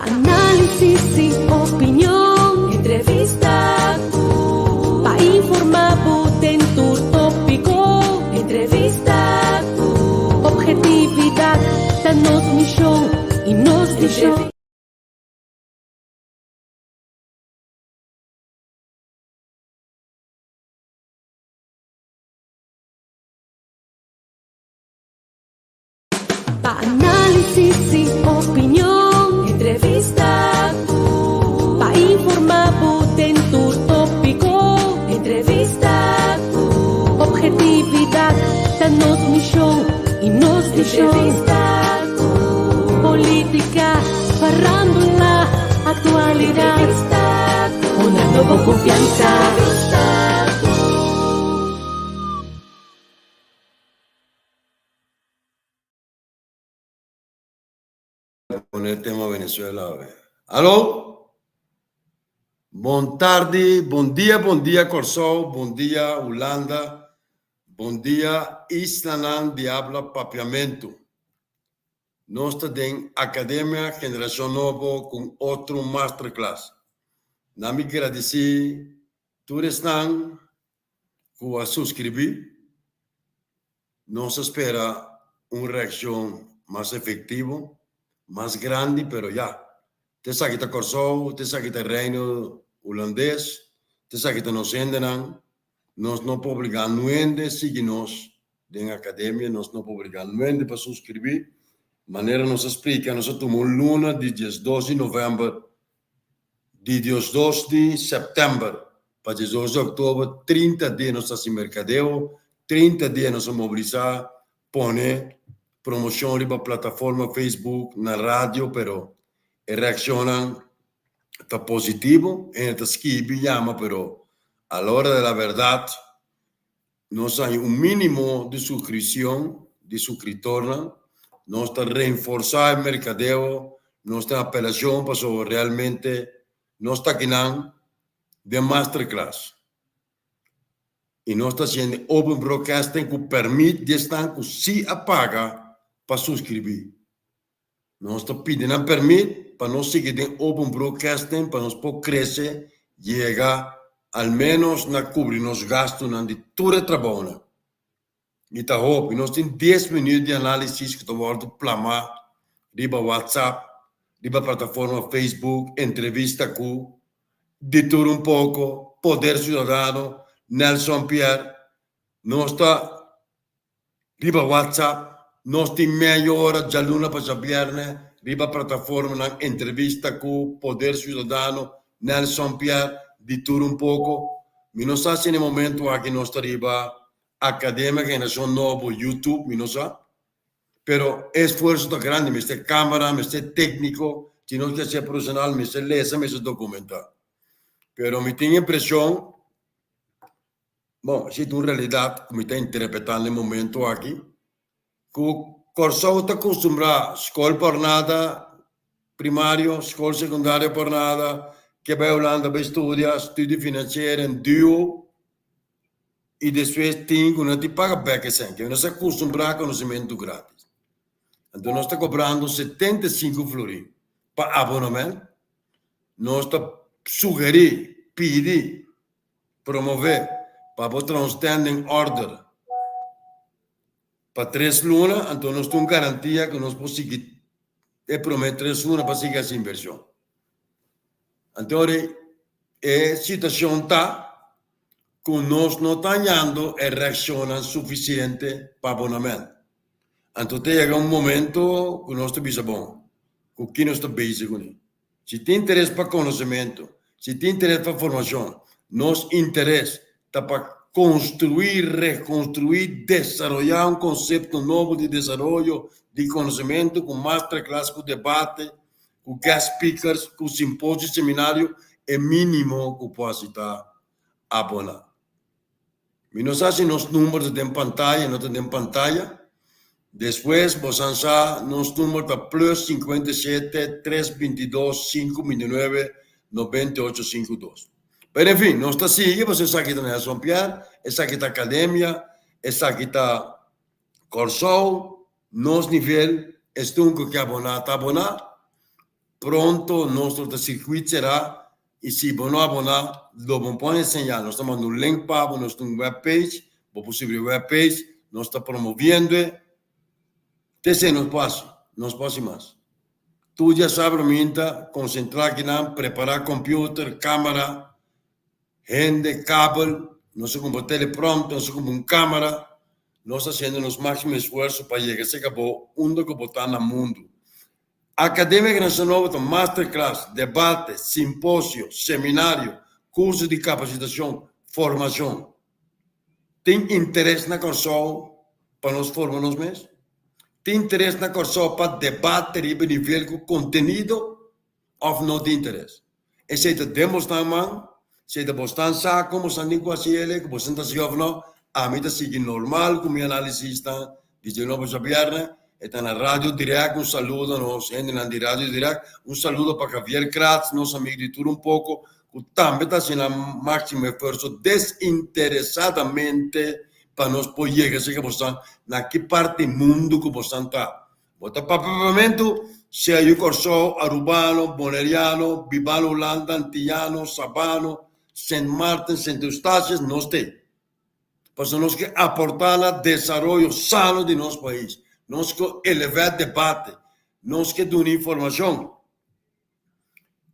Análisis y opinión, entrevista, pa informar tu tópico, entrevista, objetividad, danos misión y nos dice. Análisis y opinión, entrevista, pa informar tu tópico, entrevista, objetividad, danos misión y nos dice. Política, farándula, actualidad, una nueva confianza. Poner el tema Venezuela. A ver. Alô? Bom tarde, bom dia Corsol, bom dia Holanda, bom dia Islanand de habla papiamento. Nós estamos Academia Geração Novo com outro masterclass. Não me agradecer, todos estão com a subscrever. Nós espera uma reação mais efetiva, mais grande, pero já. Te sabe que Corsol, te sabe que Reino Holandês, te sabe que nós ainda nós não publicamos nuende, siga-nos na academia, nós não publicamos nuende para subscrever. Maneira nos explica, nós tomamos luna de 12 de novembro, de 12 de setembro, para 12 de outubro, 30 dias nós estamos em mercadeo, 30 dias nós mobilizar, pone promoção na plataforma Facebook, na rádio, pero reaccionam está positivo, está escribe, llama, pero a la hora de la verdad, nos hay un mínimo de suscripción, de suscriptor, nos está reforzar el mercadeo, nos está apelación, pasó realmente, nos está quinando de masterclass. Y nos está haciendo open broadcasting que permite de estar que sí apaga para suscribir. Nos está pidiendo permiso para nos seguir en open broadcasting, para nos poder crecer, llegar al menos a cubrir los gastos de todo el trabajo. Y te hope, nos tienen 10 minutos de análisis que te voy a plasmar, riba WhatsApp, riba plataforma Facebook, entrevista con, de todo un poco, Poder Ciudadano, Nelson Pierre, nos está riba WhatsApp, nos tiene media hora de luna para viernes, riba plataforma, entrevista con Poder Ciudadano, Nelson Pierre, de todo un poco. Mi no sa si en el momento aquí nos está riba Academia Generación Novo, YouTube, mi no sa. Pero esfuerzo tan grande, mi este cámara, mi este técnico, si no que sea profesional, mi este lesa, mi este documental. Pero mi tengo impresión, bueno, si tu realidad, como está interpretando el momento aquí, que Corsol está acostumbrado a escola por nada, primario, escola secundaria por nada, que vai Holanda para estudar, estudo financeiro em duo, e depois tem que não te paga beca sem, que não se acostumbrar a conhecimento grátis. Então, nós estamos cobrando 75 florins para abonamento, nós estamos sugerir, pedir, promover, para o transstanding order, para 3 lunas, então nós temos garantia que nós podemos seguir, e prometer 3 lunas para seguir essa inversão. Então, a situação está que nós não estamos dando a reação suficiente para abonamento. Então, chega um momento que nós estamos bom, com quem nós estamos bem com. Se tem interesse para conhecimento, se tem interesse para formação, nosso interesse está para construir, reconstruir, desenvolver um conceito novo de desenvolvimento, de conhecimento, com masterclass, com debate, com guest speakers, com simpósio, seminário, é mínimo que possa estar abonado. E não sei se nos números de pantalla, não tem pantalla. Depois, você sabe, nos números para plus 57, 322, 529, 9852. Mas, enfim, nós está seguindo, você sabe que está Nelson Pierre, essa aqui está Academia, essa aqui está Corsol, nos nível, estão que abonar, está abonar. pronto nostro circuito será, e se você não abonar, lo pode ensinar. Nós estamos no link para nós temos webpage, o possível webpage, nós estamos promovendo. Esse não passa mais. Tu já sabes, minta, concentrar aqui, preparar computer, câmera, gente, cable, nós como teleprompter, nós como câmera, nós fazendo nos máximo esforço para chegar a ser o único que está no mundo. Academia Nacional tem masterclass, debate, simpósio, seminário, curso de capacitação, formação. Tem interesse na Corsol para nos formarmos mesmo? Tem interesse na Corsol para debater e nível com conteúdo ou não tem interesse? E se te demonstrar, man, se te mostrar saco, como se não quase ele, como se não se ouve, a mim está seguindo normal, como análise está, diz novo Javier, está na rádio direto, saludo a nós, gente na rádio direto, saludo para Javier Kratz, nosso amigo de tudo pouco, que também está sendo máximo esforço desinteressadamente para nós poder chegar a você, na que parte do mundo que você está. Bota para pavimento, se aí o Corsol, Arubano, Boneriano, Bibalo, Holanda, Antillano, Sabano, Saint Martin, Saint Eustácio, nós temos. Porque nós que aportar no desenvolvimento sano de nosso país. Nós que elevar debate. Nós que dar informação.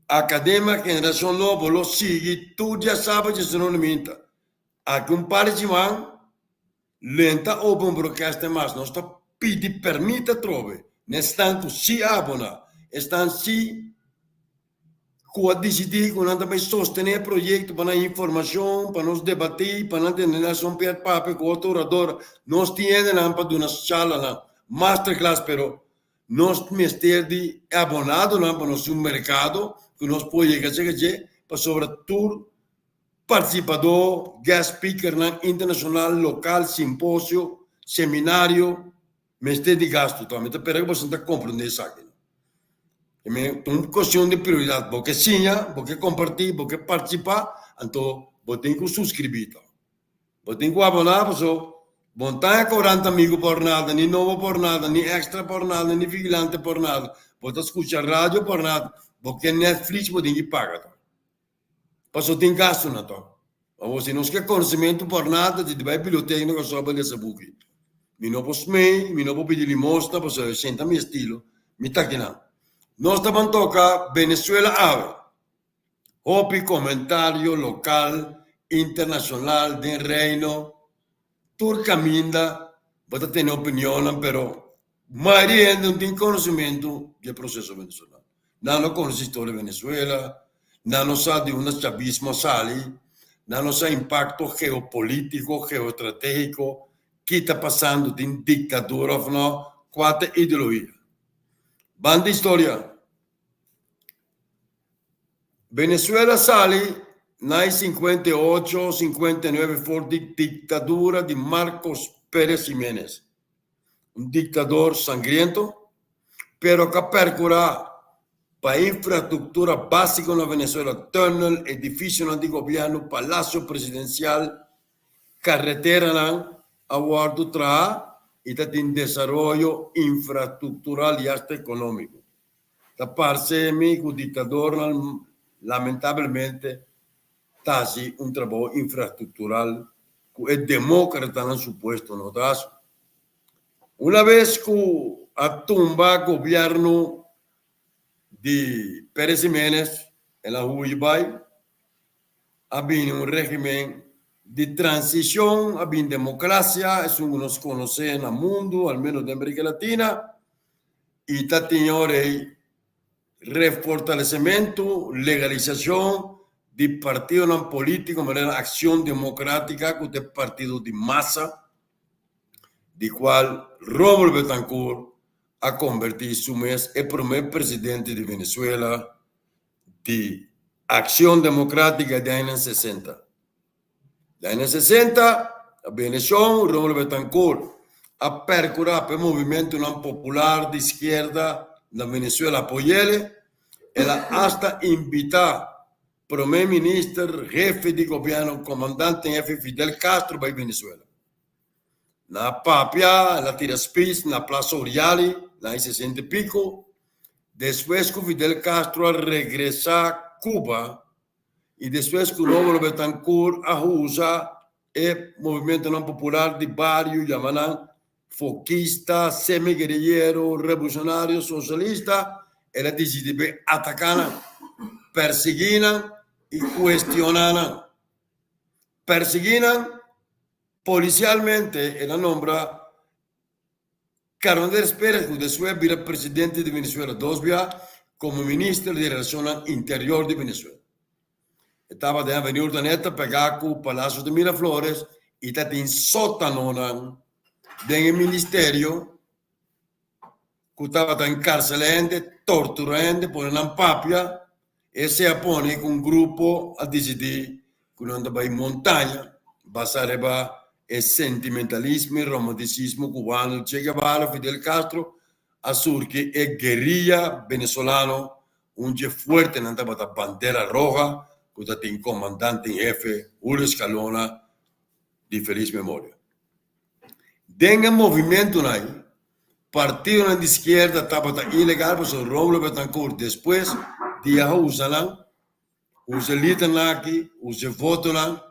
A Academia Geração Nova lo sigue, tu já sabes que isso não minta. Aqui par de man, lenta open broadcast mais. Nós está pedindo permita trove. Nestanto si abona. Estão si quando decidir, quando também sostener projeto para a informação, para nos debater, para não ter relação per papo com outro orador. Nós temos para uma sala, masterclass, pero nós mestre de abonado para nosso mercado, que nós podemos chegar para sobretudo participador, guest speaker internacional, local, simpósio, seminário, mestre de gasto também. Então, para que você compreender isso aqui. É uma questão de prioridade, porque sim, porque compartilhar, porque participar, então você tem que subscrever. Você tem que abonar, você não tem 40 amigos por nada, nem novo por nada, nem extra por nada, nem vigilante por nada. Você escuta rádio por nada, porque Netflix você tem que pagar. Você tem gasto na tua. Você não quer conhecimento por nada, você vai à biblioteca e não sabe desse book. Eu não posso pedir limosna, você senta meu estilo, me está aqui não. Nós estamos tocando Venezuela Ave. Hopi comentário local, internacional, del reino. Tur caminha, você tem opinião, mas maioria não tem conhecimento do processo venezuelano. Não conhece a história de Venezuela, não sabe de um chavismo sali, não sabe o impacto geopolítico, geoestratégico, que está passando de ditadura ou não, quatro ideologias. Banda história. Venezuela sale nel 58, 59 fuori dittatura di Marcos Pérez Jiménez, un dittatore sangriento, però che percura per infrastruttura basica in Venezuela, tunnel, edificio di governo, palazzo presidenziale, carretera, aguardo tra y de desarrollo infraestructural y hasta económico. Da parte mi dictador lamentablemente tasi un trabajo infraestructural que es demócrata en su puesto no das. Una vez que a tumba gobierno de Pérez Jiménez en la Huibay, había un régimen de transición, había democracia, eso nos conoce en el mundo, al menos de América Latina, y está teniendo refortalecimiento, legalización de partidos políticos, manera acción democrática, que es partido de masa, de cual Rómulo Betancourt ha convertido su mes el primer presidente de Venezuela de acción democrática de años 60. De años 60, a Venezuela, Rómulo Betancourt ha percurado el movimiento popular de izquierda de Venezuela, apoyarle, hasta invitar primer ministro, jefe de gobierno, comandante en jefe Fidel Castro para Venezuela. Na Papia, na Tiraspis, na Plaza Oriali, na 60 y pico, Después que Fidel Castro regresa a Cuba y después que Rómulo Betancourt ajusta el movimiento no popular de barrio, llaman foquista, semi-guerrillero, revolucionario, socialista, él decide atacar, perseguir y cuestionar. Perseguir policialmente, él nombra Carlos Pérez, que después era presidente de Venezuela, dos días como ministro de Relaciones Interior de Venezuela. Estaba de Avenida Urdaneta, pegado con Palacio de Miraflores, y está en sótano del ministerio, que estaba encarcelando, torturando, poniendo en papia, y se pone con un grupo a decidir que no andaba en montaña, basado el sentimentalismo y romanticismo cubano, Che Guevara, Fidel Castro, a surgir el guerrilla venezolano, un fuerte en la bandera roja, que tiene comandante en jefe, Julio Escalona, de feliz memoria. Denga movimiento ahí, partido de izquierda estaba ilegal, pues el Rómulo Betancourt, después de usan, usan aquí, usan votan,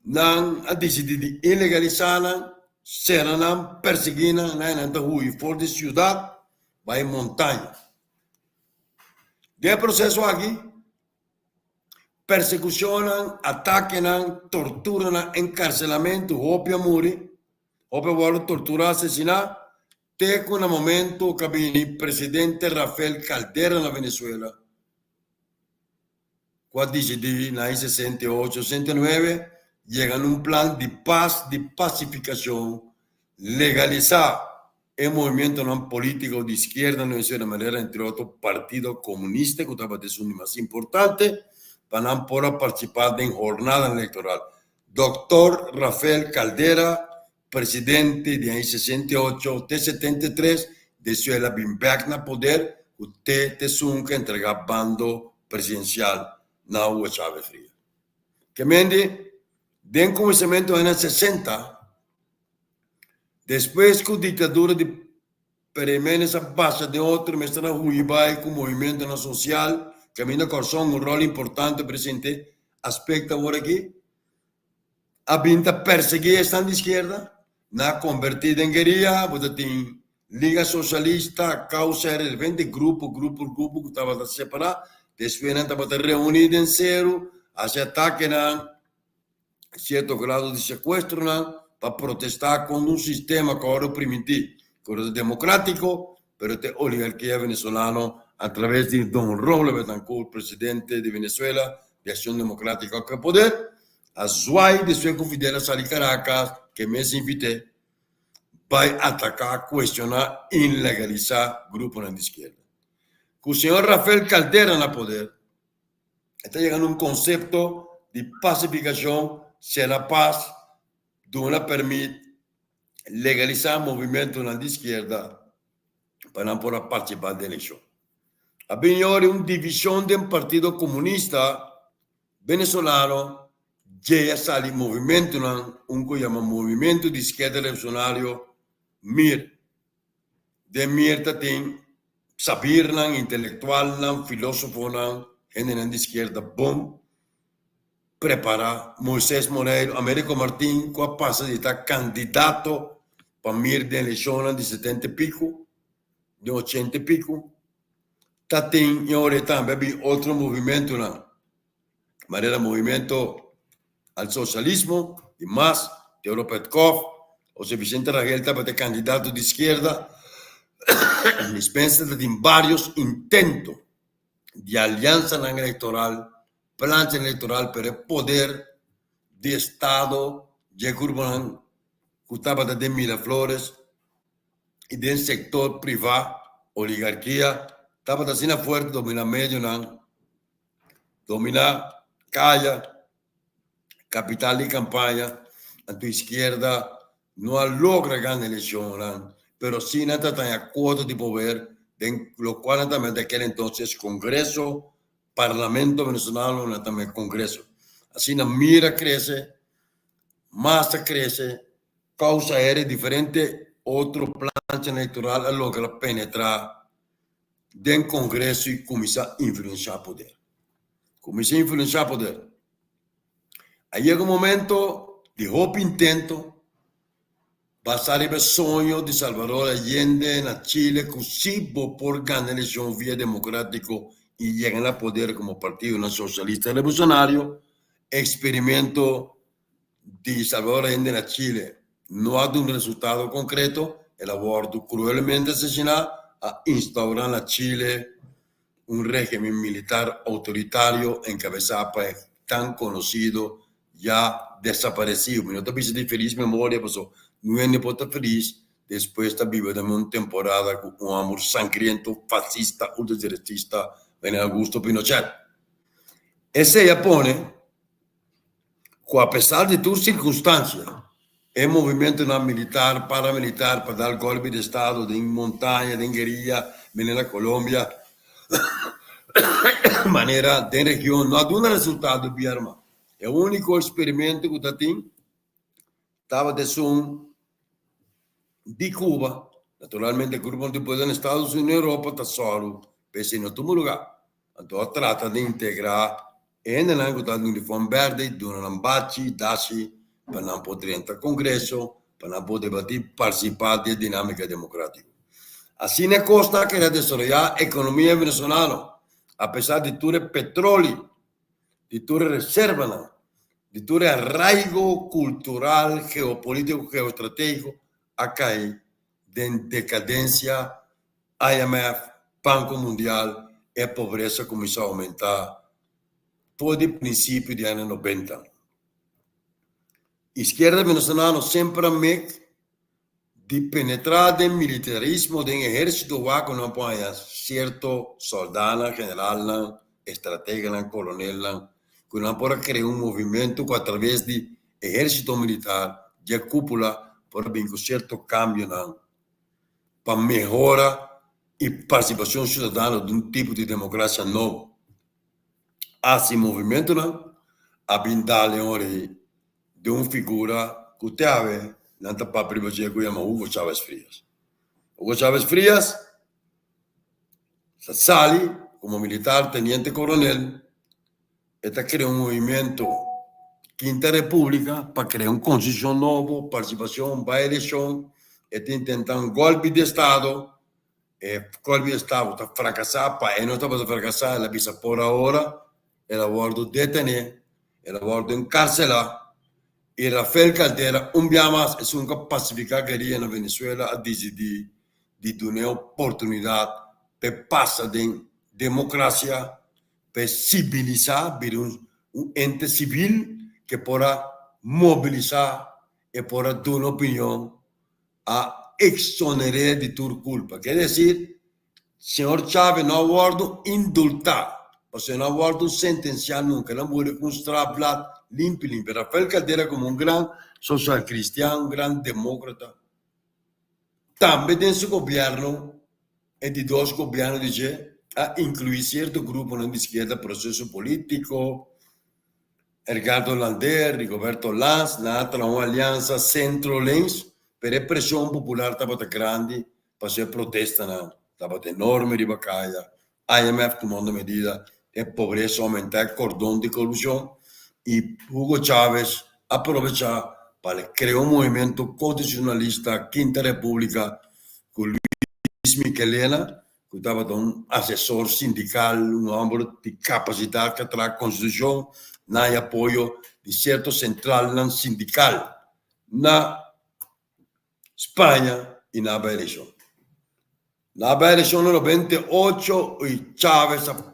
nan a decidir ilegalizar, serán perseguidas, nan hui for de ciudad, va en montaña. De proceso aquí, persecucionan, atacan, torturan, encarcelamiento, opia muri, opia vuelve tortura, asesinar, te con el momento que el presidente Rafael Caldera en la Venezuela, cuando decidió en el 68, 69, llegan un plan de paz, de pacificación, legalizar el movimiento no político de izquierda en Venezuela, de manera, entre otros, partido comunista, que estaba de su más importante, para poder participar en jornada electoral. Doctor Rafael Caldera, presidente de 68, de 73, de Venezuela, bin back na poder, usted te sunca entregar bando presidencial na Hugo Chávez Fría. Que mende, den comencimento en el 60, después que la dictadura de Peremenes a base de otro, me está Huibay con movimiento no social, Camino Corzón, un rol importante presente, aspecto ahora aquí, a pinta perseguir esta de izquierda, na convertida en guerrilla, pues tiene Liga Socialista, causa era el 20 grupo que estaba separado, después estaba reunido en cero, hace ataque a cierto grado de secuestro, para protestar con un sistema que ahora primitivo, que era democrático, pero de oligarquía venezolana, a través de don Rómulo Betancourt, presidente de Venezuela, de Acción Democrática que poder, a Zuay de su Fidel Sali Caracas, que me invité, para atacar, cuestionar, ilegalizar grupos de izquierda. Con el señor Rafael Caldera en el poder, está llegando un concepto de pacificación, si la paz no permite legalizar movimientos de izquierda para poder participar de elección. Había una división del Partido Comunista venezolano, ya sale movimiento, un que llama Movimiento de Izquierda Revolucionario, MIR. De MIR tiene sabir, intelectual, filósofo, gente de izquierda, boom, prepara Moisés Moreira, Américo Martín, que pasa de estar candidato para MIR de elecciones de 70 y pico, de 80 y pico. Tatín y ahora también otro movimiento, manera movimiento al socialismo, y más, Teodoro Petkov, José Vicente Rangel, también candidato de izquierda, dispensa de varios intentos de alianza electoral, plan electoral, pero el poder de Estado, de Curban, Gustavo de Miraflores, y del sector privado, oligarquía, estaba haciendo fuerte, domina medio, domina calle, capital y campaña, a tu izquierda no logra ganar elección, pero sí no está en acuerdo de poder, de lo cual también de aquel entonces Congreso, Parlamento venezolano, también Congreso. Así la mira crece, masa crece, causa aérea diferente, otro plan electoral logra penetrar del Congresso e começar a influenciar o poder. Começar a influenciar o poder. Aí chega um momento de roupa intento, passare il sogno di Salvador Allende na Chile, così por ganhar a eleição via democrático e llegan al poder como partido socialista revolucionario. Experimento di Salvador Allende na Chile no ha dado un resultado concreto. El aborto cruelmente asesinado a instaurar en Chile un régimen militar autoritario encabezado por el tan conocido, ya desaparecido. No te pienso de feliz memoria, pues no es ni puta feliz. Después está viviendo una temporada con un amor sangriento, fascista, ultraderechista, en Augusto Pinochet. Ese ya pone, a pesar de tus circunstancias, el movimiento militar, paramilitar, para dar golpe de Estado, de montaña, de guerrilla, en la Colombia, manera de región, no ha dado un resultado de arma. El único experimento que tiene estaba de Zoom de Cuba, naturalmente Cuba no puede en Estados Unidos y Europa, está solo, pese en otro lugar. Entonces trata de integrar en el ángulo de uniforme verde, de un ambachi, dashi, para no poder entrar al Congreso, para no poder debatir, participar de dinámica democrática. Así no costa que desarrollar la economía venezolana, a pesar de todo el petróleo, de todo el reserva, de todo el arraigo cultural, geopolítico, geoestratégico, a caer en decadencia. IMF, Banco Mundial, la pobreza comenzó a aumentar por el principio de los años 90. Izquierda venezolana sempre me de penetrar del militarismo del ejército va con apoya cierto soldado, general, estratega, coronel, que no puede crear un movimiento que a través de ejército militar de cúpula para ver un cierto cambio para mejora y participación ciudadana de un tipo de democracia nuevo. Así movimiento a pintarle de una figura que usted ve, la tapa privacidad que llama Hugo Chávez Frías. Hugo Chávez Frías sale como militar, teniente coronel, está creando un movimiento Quinta República para crear una constitución nueva, participación, va a elección, está intentando un golpe de Estado, el golpe de Estado está fracasado, para él no está para fracasar, la visa por ahora, el aborto detener, el aborto encarcelar. Y Rafael Caldera, un día más, es un pacificar guerrilla en Venezuela a decidir de tener oportunidad para pasar de democracia, para civilizar, ver un ente civil que pueda movilizar y pueda dar una opinión a exonerar de tu culpa. Quiere decir, señor Chávez no ha guardado indultar, o sea, no ha guardado sentenciar nunca, no puede construir limpio. Rafael Caldera como un gran social cristiano, un gran demócrata. También en su gobierno, en de dos gobiernos, dice, a incluir cierto grupo de izquierda, proceso político, Edgardo Lander, Rigoberto Lanz, una alianza centro-lens, pero la presión popular estaba grande, para hacer protesta, estaba enorme de bacalla, IMF tomando medidas, la pobreza aumentar, el cordón de corrupción, y Hugo Chávez aprovechar para crear un movimiento constitucionalista, Quinta República, con Luis Michelena, que estaba un asesor sindical, un hombre de capacidad que trae constitución, no hay apoyo de cierto central sindical, na España y na elección. La elección en el 28 y Chávez a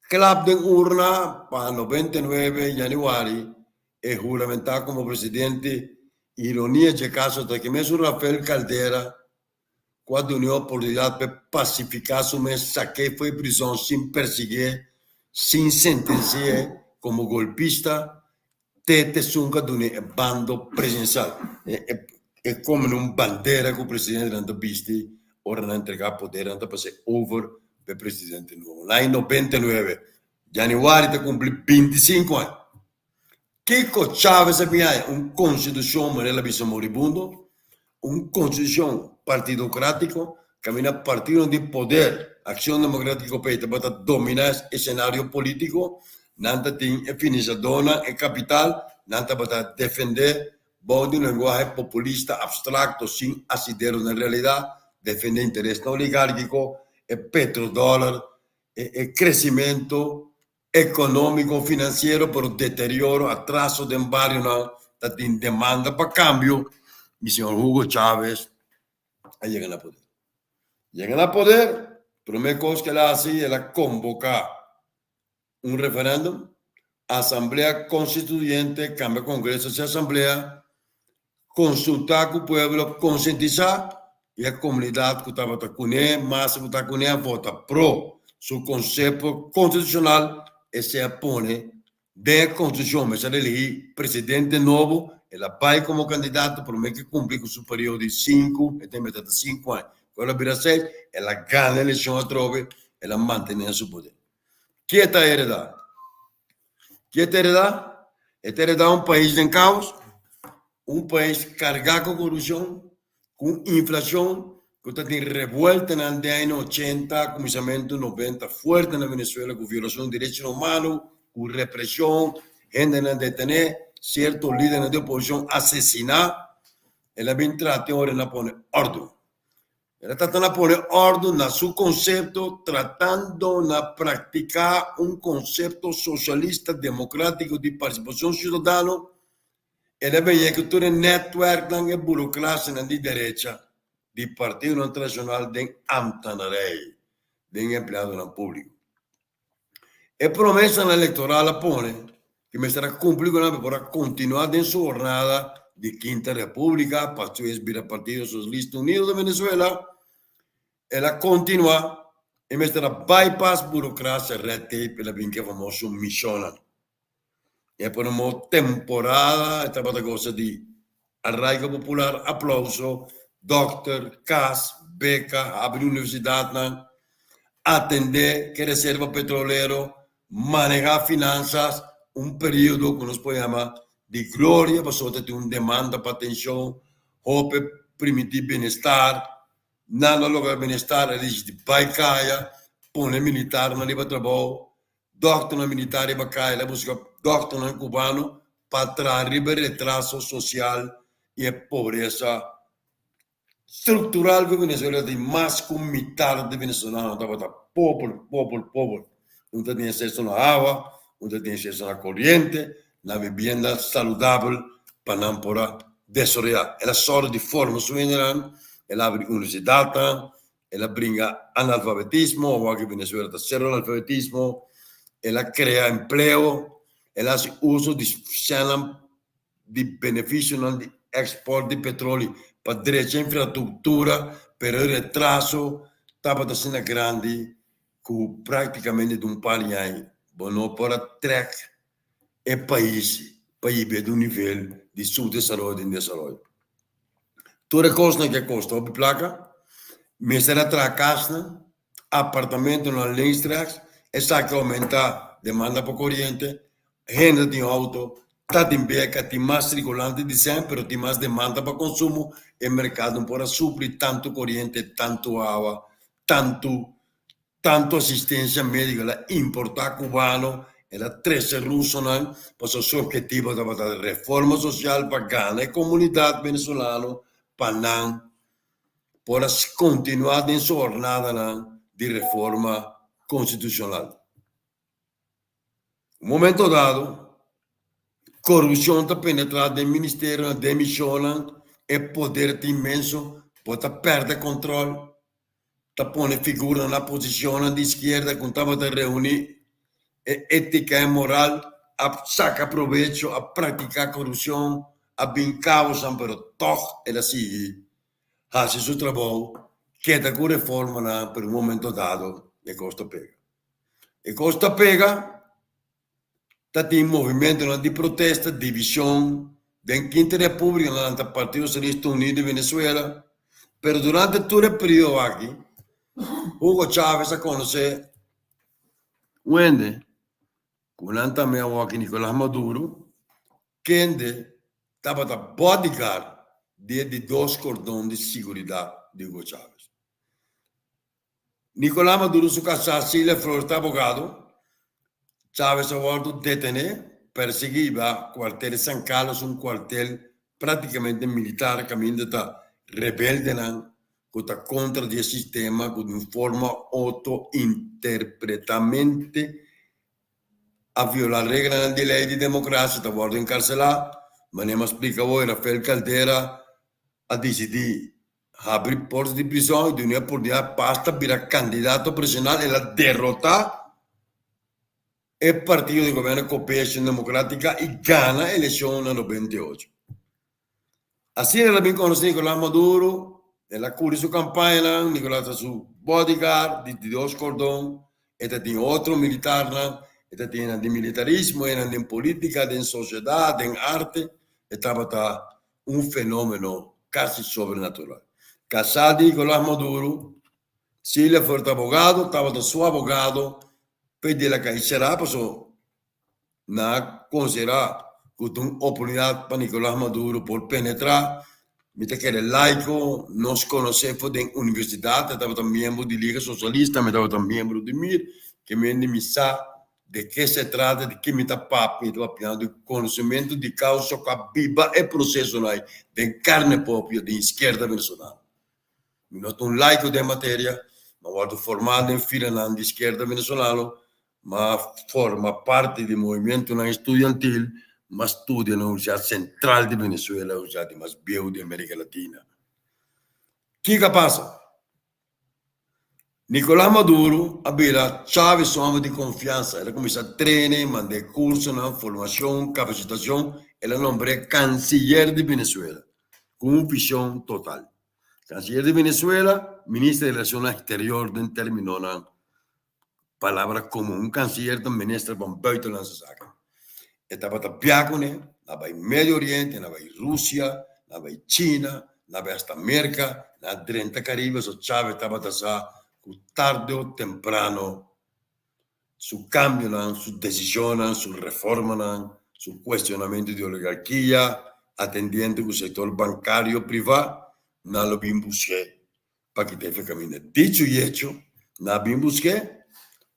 clap de urna para 99 de januario es juramentado como presidente. Ironía de caso, hasta que mesmo Rafael Caldera, cuando unió oportunidad para pacificar su mes, saqué fue prisión sin perseguir, sin sentenciar, como golpista, tete sunga de un bando presidencial. Es como una bandera que el presidente anda viste, ahora no entregar poder, anda para ser over el presidente nuevo. En 99, januario te cumple 25 años. Kiko Chávez había una constitución, Manuel Abiso Moribundo, una constitución partidocrático camina partido de poder, Acción Democrática Peita, para dominar el escenario político, nanta tiene finizadona en capital, nanta para defender un lenguaje populista abstracto sin asidero en realidad, defender interés no oligárquico, el petrodólar, el crecimiento económico, financiero, pero deterioro, atraso de barrio, no, demanda para cambio. Mi señor Hugo Chávez, ahí llegan a poder. Llegan a poder, primera cosa que la hace es la convocar un referéndum, asamblea constituyente, cambia congreso de asamblea, consultar con el pueblo, concientizar y la comunidad que estaba con él, masa que está con él, vota pro su concepto constitucional y se pone de constitución, me sale elegir presidente nuevo, el país como candidato, pero me que cumplir con su periodo de 5 años. Cuando la 6, ela gana a eleição a trove, ela mantém su poder. ¿Qué está heredado? ¿Qué está heredado? Está heredado un país en caos, un país cargado con corrupción, con inflación, que está en revuelta en los años 80, comenzamiento 90, fuerte en Venezuela, con violación de derechos humanos, con represión, gente en detener, ciertos líderes de oposición asesinados. Ela vem tratando de poner orden. Ela está tratando de poner orden en su concepto, tratando de practicar un concepto socialista democrático de participación ciudadana. Ela veía que todo el network de burocracia de derecha del Partido Internacional de Amtanarei, de empleado público. La promesa electoral la pone que me será cumplido para continuar en su jornada de Quinta República, Partido Socialista Unido de Venezuela. Ela continua e me será bypass burocracia, red tape, ela vinca famoso misión. E por una temporada, esta cosa de arraigo popular, aplauso, doctor, CAS, beca, abrir universidad, atender que reserva petrolero, manejar finanzas, un periodo que nos puede llamar de gloria, para tener una demanda para atención, hope, permitir bienestar, nada lograr bienestar, eles de baicaya, pone militar na liba trabalho, doctor na militar e bacaia, busca doctor na cubano, para trazer retraso social e pobreza estrutural que Venezuela tem mais que metade de venezolanos estava pobre. Não tem acesso na água, não tem acesso na corrente, na vivienda saudável para não poder desarrollar. Ela só de forma suína, ela abre universidade, ela brinca analfabetismo, ou que Venezuela está zero analfabetismo, ela cria emprego, ela faz uso de benefício de export de petróleo para direita infraestrutura, pero el retraso estava sendo grande, que praticamente de par de anos, não para track o país de um nível de subdesenvolvimento e desenvolvimento. Toda coisa que custa, op placa, me será casa, apartamento na Lindstrax, essa que aumenta demanda por corrente, gente de auto, está em beca, tem mais circulante de sempre, tem mais demanda para consumo, e o mercado não pode suprir tanto corrente, tanto água, tanto assistência médica, ela importar cubano, ela trece russo, para o seu objetivo de reforma social para ganhar a comunidade venezuelana, para não poder continuar em sua jornada de reforma constitucional. No momento dado, corrupção está penetrada no Ministério, demissão, e poder imenso, pode perder controle, está pondo figura na posição de esquerda, quando estava a reunir ética e moral, a sacar proveito, a praticar corrupção, a bem causa, mas toch ela sigue, faz seu trabalho, queda com reforma, per um momento dado, e costa pega. E costa pega, está em movimento de protesta, divisão, da Quinta República, no Partido Socialista Unido de Venezuela, pero durante todo el periodo aquí, Hugo Chávez a conocer, Wende, con también aquí Nicolás Maduro, que estaba a bodyguard de dos cordones de seguridad de Hugo Chávez. Nicolás Maduro su casa Chile Florida abogado. Chávez ha vuelto detener, perseguiva cuartel San Carlos, un cuartel prácticamente militar, camino está rebelde, que está contra el sistema, que de forma auto-interpretamente a violar reglas de ley de democracia, está vuelto encarcelado. Manema explica hoy, Rafael Caldera a decidir abrir portas de prisão e de unir por dia basta virar candidato presidencial e la derrotar el partido de gobierno Cooperación Democrática y gana la elección en el 98. Así era bien conocido Nicolás Maduro, en la cura de su campaña, Nicolás su bodyguard, de dos cordón, este tiene otro militar, este tiene de militarismo, era de política, de sociedad, de arte, estaba un fenómeno casi sobrenatural. Casado Nicolás Maduro, Chile fue abogado, estaba su abogado, pede la carcera, pues na considera que una oportunidad para Nicolás Maduro por penetrar, mientras que era laico, nos conocemos de universidad, estaba miembro de Liga Socialista, me estaba miembro de MIR, que me misa de qué se trata, de qué me está papi, estaba pidiendo conocimiento de causa que viva el proceso de carne propia de izquierda venezolana. No soy un laico de materia, me guardo formado en fila de izquierda venezolana, ma forma parte del movimiento estudiantil, ma estudia en la Universidad Central de Venezuela, la universidad más vieja de América Latina. ¿Qué pasa? Nicolás Maduro había Chávez hombre de confianza, él comenzó a treinar, mandar cursos, formación, capacitación, él nombré canciller de Venezuela, con una visión total. Canciller de Venezuela, ministro de Relaciones Exteriores, en términos palabra común, canciller de ministro van buitenlandse zaken. Estaba tapiacone, nabij Medio Oriente, nabij Rusia, nabij China, nabij hasta América, na 30 Caribe, so Chávez estaba tarde o temprano, su cambio, su decisión, su reforma, su cuestionamiento de oligarquía, atendiendo el sector bancario privado, no lo bien busqué para que te fue camino. Dicho y hecho, no bien busqué.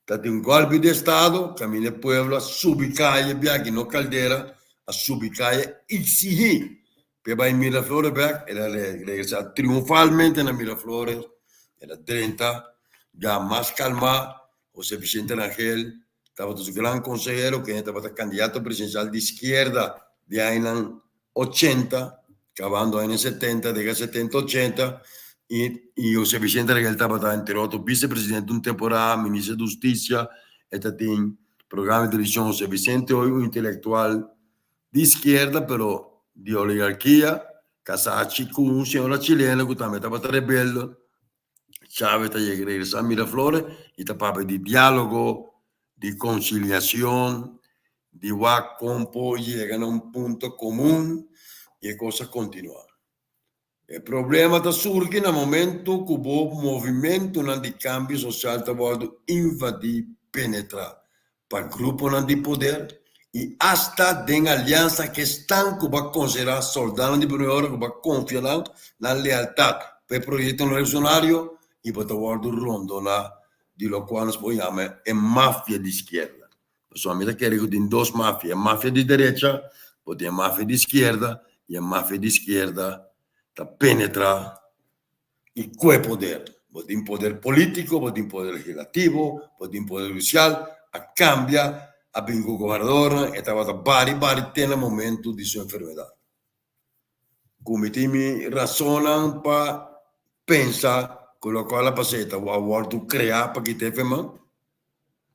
De un golpe de Estado, camine pueblo a Subicalle, Biagi, no Caldera, a Subicalle, exigir que va en Miraflores, era regresar triunfalmente en Miraflores, era 30, ya más calma, José Vicente Rangel, estaba su gran consejero, que estaba candidato presidencial de izquierda de ahí en 80, acabando en 70, de 70, 80, y José Vicente Rangel estaba entre otros vicepresidente un temporada, ministro de Justicia, este tiene programa de televisión. José Vicente hoy un intelectual de izquierda, pero de oligarquía, casado con un señor chileno que también estaba rebelde. Chávez regresó a Miraflores y estaba de diálogo, de conciliación, de compo, llegan a un punto común y cosas continúan. El problema surge en el momento que hubo movimiento de cambio social que invadir, penetrar para el grupo de poder y hasta de alianza que están que va a considerar soldados de primera que va a confiar en la lealtad para el proyecto revolucionario y para el rondo de lo cual nos podemos llamar en mafia de izquierda. Solamente quiero que tienen dos mafias, mafia de derecha, pues mafia de izquierda y en mafia de izquierda penetrar y qué poder, pode poder político, pode poder legislativo, pode poder judicial, a cambia a bingo gobernador, estava vari tem momento de sua enfermidade. Comitimi razonam para pensar colocar la paseta o aborto crear para que te enferma,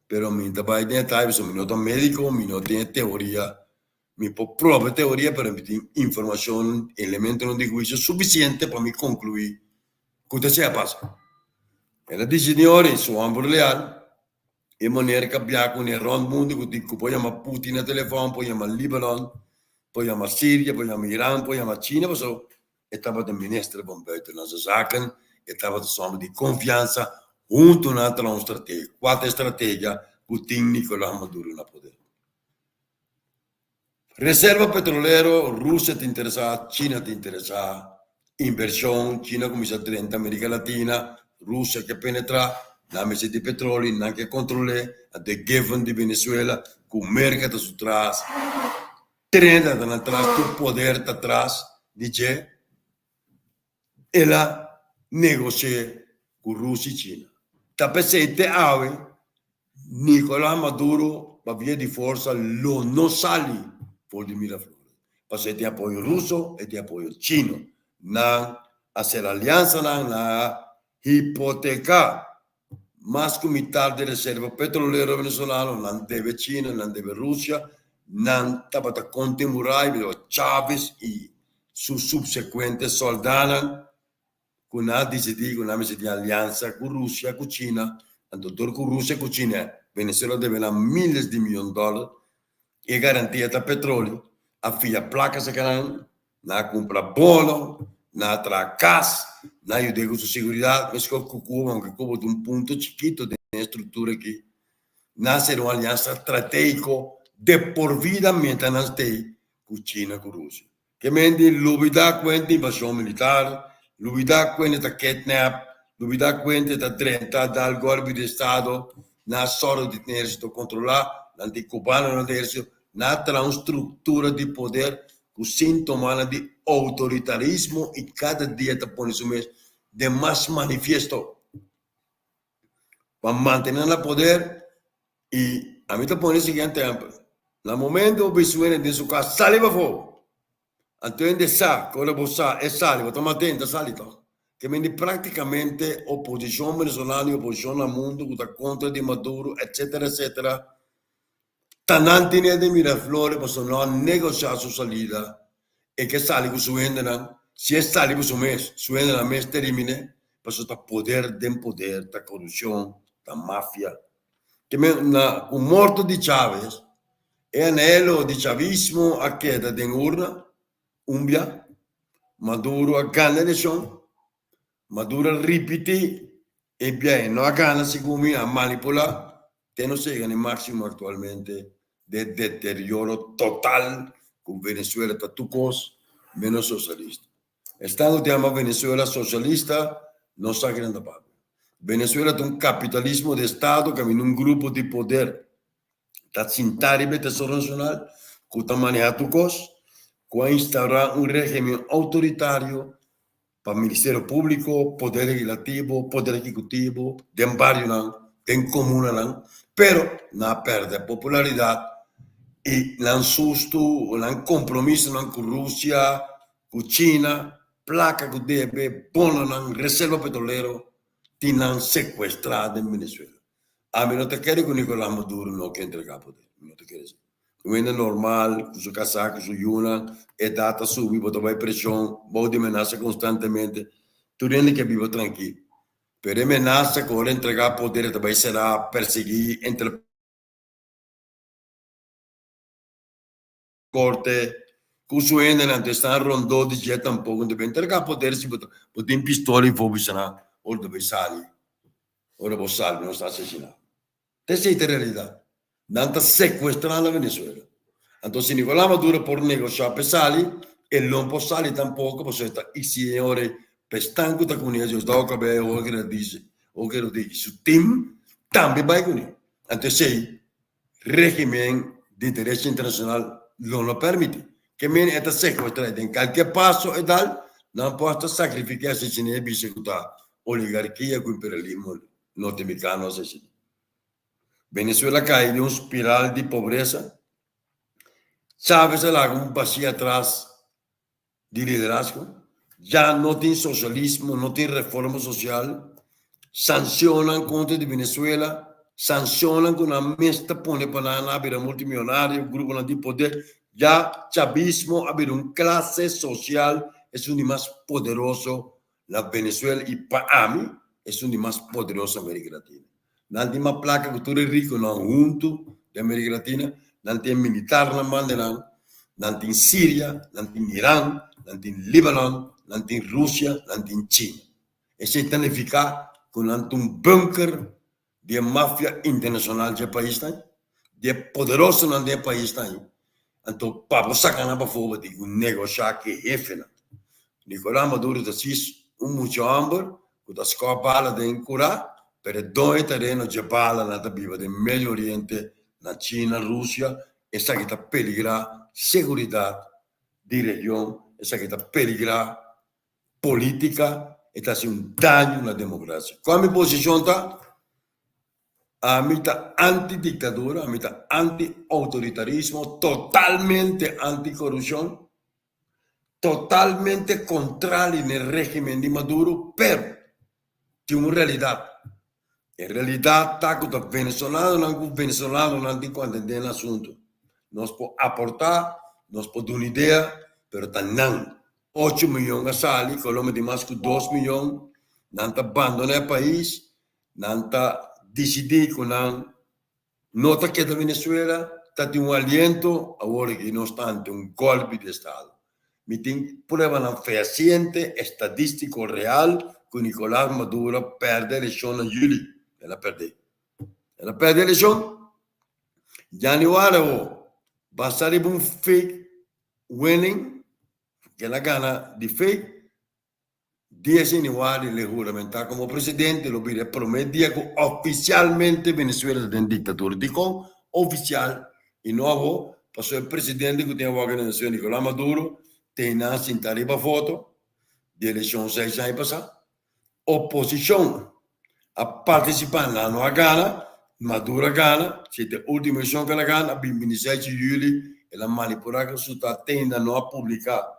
pero mi vai de detalhes, mi no médico, mi no tiene teoría. Mi propia teoría, pero mi información, elementos de juicio suficiente para mí concluir que usted sea pasa. Ela decisione su ambro leal, e maniera che abbiamo un error mondo, che puoi chiamare Putin al telefono, puoi chiamare Libano, puoi chiamare Siria, puoi chiamare Iran, puoi chiamare Cina, ma so, e stava il ministro van buitenlandse zaken, e stava insomma di confianza, junto un'altra strategia, quattro strategia, Putin, Nicolás Maduro na poder. Reserva petrolero, Rusia te interesa, China te interesa, inversión, China comienza a 30, América Latina, Rusia que penetra, na mese di petrolio, anche controlle the given di Venezuela, con mercato su tras, trenta atrás, tu poder atrás, dice, e la negocia con Russia e Cina. Da presente ave, Nicolás Maduro, per via di forza, lo non sali fuori di Miraflores. Perché ti apoio russo e ti apoio cino. Non hacer alianza, non ipoteca. Más que mitad de reserva petrolera venezolano, non deve Cina, non deve Russia, non tabata Conte Murai, Chavez e su subsequente soldati con una di alleanza con Russia, con Cina, tanto con Russia e con Cina, Venezuela deve a miles di milioni di dollari e garantia da petrolio, affia placas che na compra bono, na tra gas, na io dico su sicurezza, mi scocco anche come un punto chiquito delle strutture che nasce un'alleanza strategica de por vida mentre non stai con Cina, con Russia. Che mendi l'ubità quindi invasione militare, l'ubità quindi da kidnap, l'ubità quindi da 30 dal golpe di Stato, na sorta di esercito controllato, l'anticubano nell'esercito, nata una struttura di potere con sintomi di autoritarismo e cada dia te pone su mes de más manifiesto para mantener el poder y a mí te pone el siguiente ejemplo. En el momento que suena de su casa, sale para fuego. Antonio sa, cosa può sa, e sale, toma attento, salito. Che quindi praticamente opposizione venezuelana, opposizione al mondo, contro di Maduro, eccetera, eccetera. Tananti de Miraflores possono non negoziare su salita e che sali con su endana, si è sali con su mes, su endana mes termine, posso da poder den poder, da corruzione, da mafia. Che un morto di Chavez e anello di chavismo a queda den urna, Umbia, Maduro a gana elezione, Maduro ripeti e bien, no a gana siccome a manipolare, che non sia il massimo attualmente del deterioro total con Venezuela tatucos meno socialista. Estando chiama Venezuela socialista, non sa che non da parte. Venezuela è un capitalismo di Stato che in un gruppo di potere da cintare il tesoro nazionale, che ha manejato cos, che ha instaurato un regime autoritario para Ministero Público, Poder Legislativo, Poder Ejecutivo, de barrio, de comuna, pero no perde popularidad y no susto, no compromiso con Rusia, con China, placa que debe, bono, reserva petrolero, tienen secuestrado en Venezuela. A mí no te quiere con Nicolás Maduro, no que entrega poder, no te quiere. Quindi è normale, con su casaco, su yuna, è data subito, dove hai pressione, voi di amenaza costantemente. Tu rendi che vivo tranquillo. Per amenaza, che vuole entregare potere, dove sarà perseguire, entre corte, con su ende, non sta rondò di getta un po', dove entregare potere, si può in pistola, in fuoco, sarà, o dove sali, ora può salvi, non sta assassinando. Te sei in realtà. Nanta sequestrando Venezuela. Entonces Nicolás Maduro por negociar pesali e non può salire tampoco perché i signori per stanco da con ellos da che o che lo dice su team también vai con ellos. Entonces régimen de derecho internacional non lo permite che viene esta sequestrata in qualche passo e tal non può sacrificarsi se ne esecuta oligarchia con imperialismo norteamericano assassino. Venezuela cae de un spiral de pobreza. Chávez la un vacío atrás de liderazgo. Ya no tiene socialismo, no tiene reforma social. Sancionan contra de Venezuela. Sancionan con una mesta pone para haber multimillonario, grupo de poder. Ya chavismo, haber una clase social es un de más poderoso la Venezuela y para mí es un de más poderoso América Latina. L'ultima placa che tu eri ricco, non junto di America Latina, non in militare, non in Siria, non in Iran, non in Libano, non in Russia, non in Cina. E si significa con un bunker di mafia internazionale del paese, di poderoso nel paese. Anto papo sacana pa fuoco di un negozio che è finito. Nicolás Maduro da cis un mucho hambre, con la scopala da incurare, per due terreni Jabal nata viva del Medio Oriente, na China, Russia, essa che peligra seguridad di región, essa che peligra política, esta hace un daño a la democracia. ¿Cuál es mi posición? A mitad antidictadura, a mitad anti-autoritarismo, totalmente anticorrupción, totalmente contrario al régimen de Maduro, pero que una realidad. En realidad, los venezolanos no han entendido el asunto. Nos puede aportar, nos puede dar una idea, pero también 8 millones a salir, Colombia de más que 2 millones, no abandonar el país, no decidir con no está que Venezuela está de un aliento, ahora que no está ante un golpe de Estado. Me tiene prueba fehaciente, estadístico real, que Nicolás Maduro perde la elección en julio. Ela perde a eleição. Januário vai sair um fake winning, que ela gana de fake. 10 de januário ele juramentar como presidente, lo pide promedia que oficialmente Venezuela está em ditadura. Digo oficial, e novo, passou o presidente que tem a organização Nicolás Maduro, tem na cintarriba foto de eleição 6 anos passados. Oposição a participar na nossa gana, Maduro gana, se é a última eleição que ela gana, 26 de julho, ela manipular que o resultado tende a não publicar.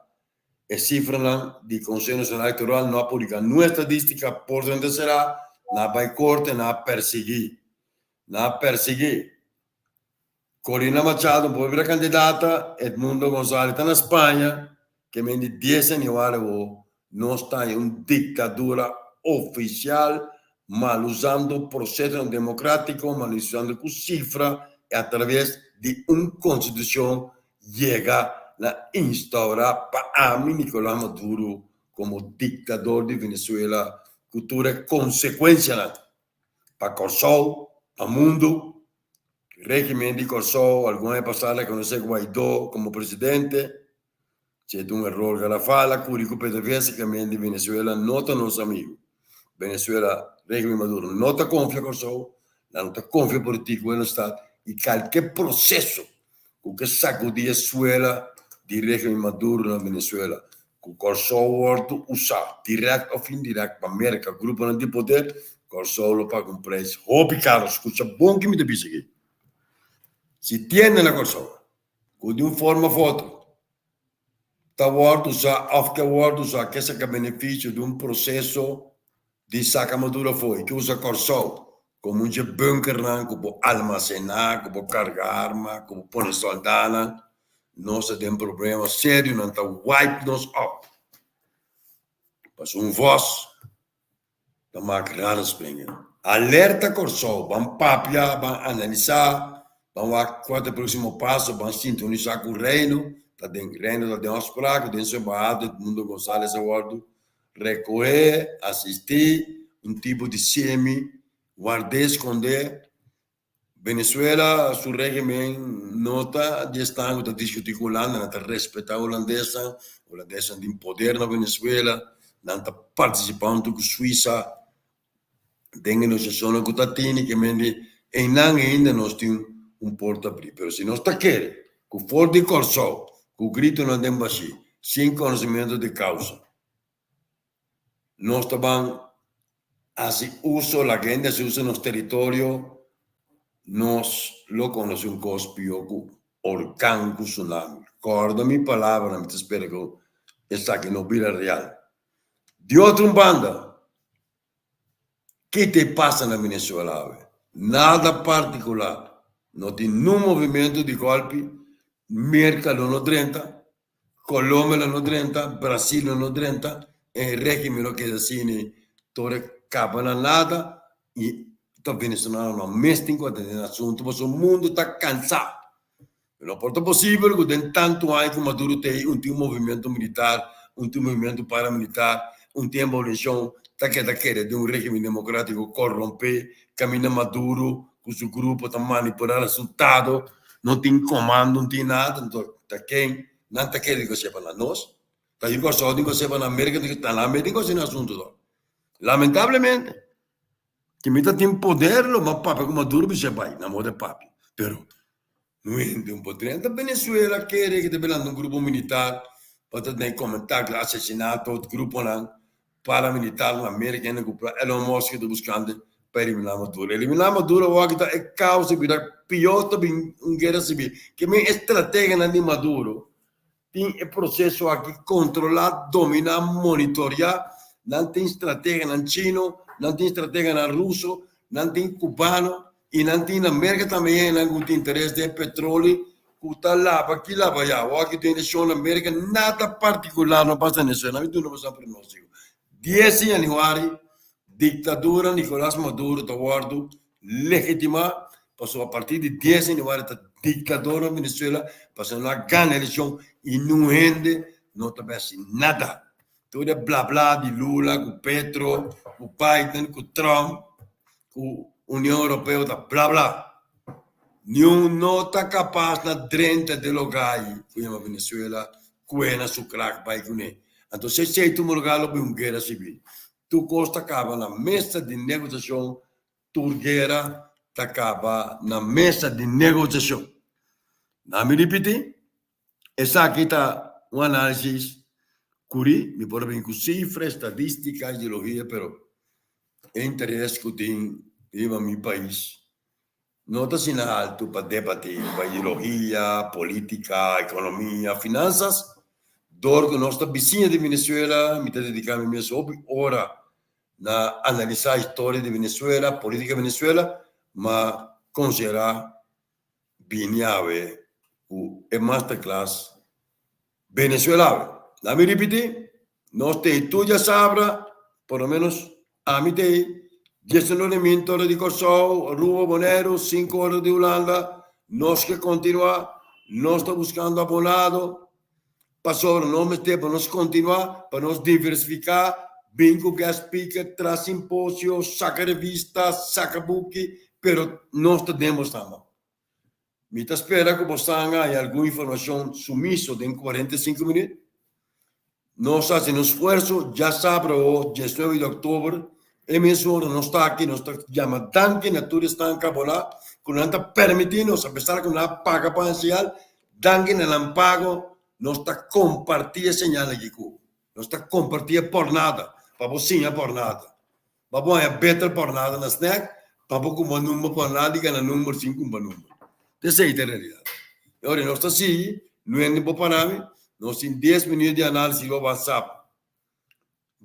A cifra do Conselho Nacional Eleitoral não publicar. Não é estadística, por onde será, não vai corte, não perseguir. Não perseguir. Corina Machado, pobre candidata, Edmundo González está na Espanha, que me diz 10 anos, não está em uma ditadura oficial, mal usando processo democrático, mal usando com cifra, e através de uma constituição chega a instaurar para Nicolás Maduro como dictador de Venezuela, cultura consequência para Kosovo, para o mundo. O regime de Kosovo, alguma vez passada, conhece Guaidó como presidente, c'è un errore che la fa, la cui ricoperta di Venezuela nota nostro amico. Venezuela, regime Maduro, nota confia con Kosovo, la nota confia politico dello Stato, e qualche processo che sacco di Venezuela, di regime Maduro na Venezuela, che Kosovo vuole usare, diretto o indirect, per America, gruppo di potere, Kosovo lo paga un prezzo. Hopi caro, scusa, buon che mi devi seguire. Si tiene la Kosovo, con un forma foto, sta vuole usare, afterward usare, che sa che beneficio di un processo di saca Maduro fuori, che usa Kosovo come un bunker, che può almacenare, che può caricare arma, che può porre soldati. Non c'è un problema serio, non sta wipe nos up. Pas un vos, da maak springen. Alerta Kosovo, van papia, van analisar, van qual é o próximo passo, van sintonizar com o reino, tá dentro reino da de afspraak, den seu baado, Edmundo González Eduardo, recolher, assistir, tipo de semi, guardar, esconder. Venezuela, su régimen nota de están discutir con Holanda, no respeta holandesa de poder na Venezuela, no participando con Suiza, de negociazione con Tatini, che quindi ainda non stiamo un porta aprì, però se non sta quiere, con fuori di Kosovo, con grito non demba sì, sin conocimiento de causa, non stavano así uso la agenda, se usa en los territorios, nos lo conoce un cospio, orcán, tsunami. Corda mi palabra, me te espero que esta que no vira real. De otra banda, ¿qué te pasa en Venezuela? Nada particular. No tiene un movimiento de golpe. América los 30, Colombia los 30, Brasil los 30, el régimen lo que es así, todo capa nada y los venezolanos no meten con el asunto, porque el mundo está cansado. No es posible que en tanto años que Maduro tiene un movimiento militar, un movimiento paramilitar, un tiempo de elección, de un régimen democrático corrompe, camina Maduro con su grupo, está manipulando el resultado, no tiene comando, no tiene nada, entonces, ¿quién? No está queriendo que sepan las nos. Está yo solo digo que sepan América, que está en la América sin asunto. Lamentablemente. que me tem poder, lo más papi como duro se vai, na moda papi. Pero no es un poder. Venezuela quiere que te vean un grupo militar para tener comentar el asesinato, el grupo paramilitar na América, en Elon Musk está buscando para eliminar Maduro. Eliminar Maduro é causa de pior também guerra civil. Que minha estratégia de Maduro tem o processo aqui controlar, dominar, monitorear. Não tem estratégia no chino, não tem estratégia no russo, não tem cubano e não tem na América também. Não tem interesse de petróleo. Está lá, aqui lá, vai. Aqui tem na América nada particular não passa nisso. Não tem nada para nós. 10 de januário, ditadura Nicolás Maduro está guardo legítima, passou a partir de 10 de januário a ditadura Venezuela, passou uma grande eleição e não rende, não está vendo nada. Tudo é blá blá de Lula, com Petro, com Biden, com Trump, com União Europeia, está blá blá. Nenhum não está capaz de 30 de lugar que a Venezuela, cuena su crack, vai com ele. Então, se você tem um lugar para uma guerra civil, tu costa acaba na mesa de negociação, tu guerra acaba na mesa de negociação. Não me repete? Essa aqui está um análise curi, me pode vir com cifras, estatísticas, ideologia, mas é interesse que eu tenho em meu país. Não está sendo alto para debater para ideologia, política, economia, finanças. Dor que nossa vizinha de Venezuela, me está dedicando minhas horas a analisar a história de Venezuela, a política de Venezuela, mas considerar bem o masterclass Venezuela. Não me repete, nós temos, tu já sabes, pelo menos a mim tem 19 minutos de Kosovo, Rubo Bonero, 5 horas de Holanda, nós que continuar, nós estamos buscando abonado. Passou o nome para nós continuar, para nós diversificar, bingo, gas speaker, traz simpósio, saca revista, saca book, pero nós temos também. Me espera que você tenha alguma informação sumiso em 45 minutos. Nós fazemos um esforço, já sabe, o 19 de outubro, e mesmo nós está aqui, nós chamamos Danke, na toda está em Cabolá, que não está permitindo, apesar que não paga para inicial, Danke não paga. Não está compartilhando señal aqui, não está compartilhando por nada, para você por nada, para você better por nada na snack, para você com número por nada e ganhar número 5 com número. Essa é a realidade. Agora, nós está assim, não é nem para mim, nós temos 10 minutos de análise no WhatsApp.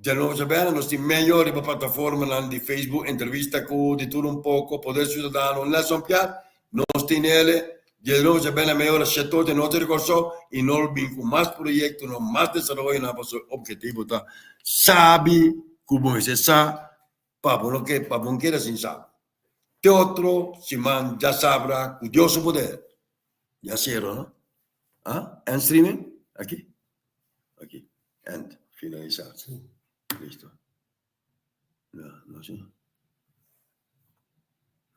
Já não sabemos, nós temos melhor plataforma de Facebook, entrevista com de tudo pouco, poder cidadão, Nelson Piat, nós temos ele. Ya no se ven a mejor sector de nuestro recurso y no olviden más proyectos, no más desarrollo, no más objetivo. Sabe, como dice, sabe, para lo que quiera sin saber. De otro, si man ya sabrá, curioso poder. Ya cierro, ¿no? ¿Ah? ¿En streaming? Aquí. Aquí. And finalizar. Sí. Listo. No sé.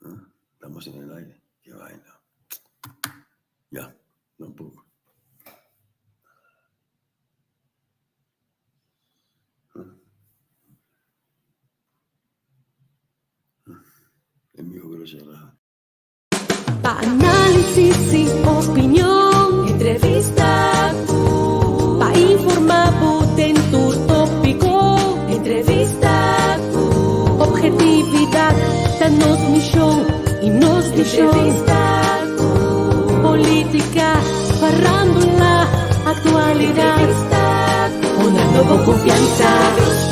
¿Ah? Estamos en el aire. Qué vaina. Ya, tampoco. El mío que lo cerrará. Pa' análisis y opinión, entrevista tú. Pa' informar potente tópico, entrevista tú. Objetividad, danos misión y nos entrevista tú. Política, farándula, actualidad, una nueva confianza.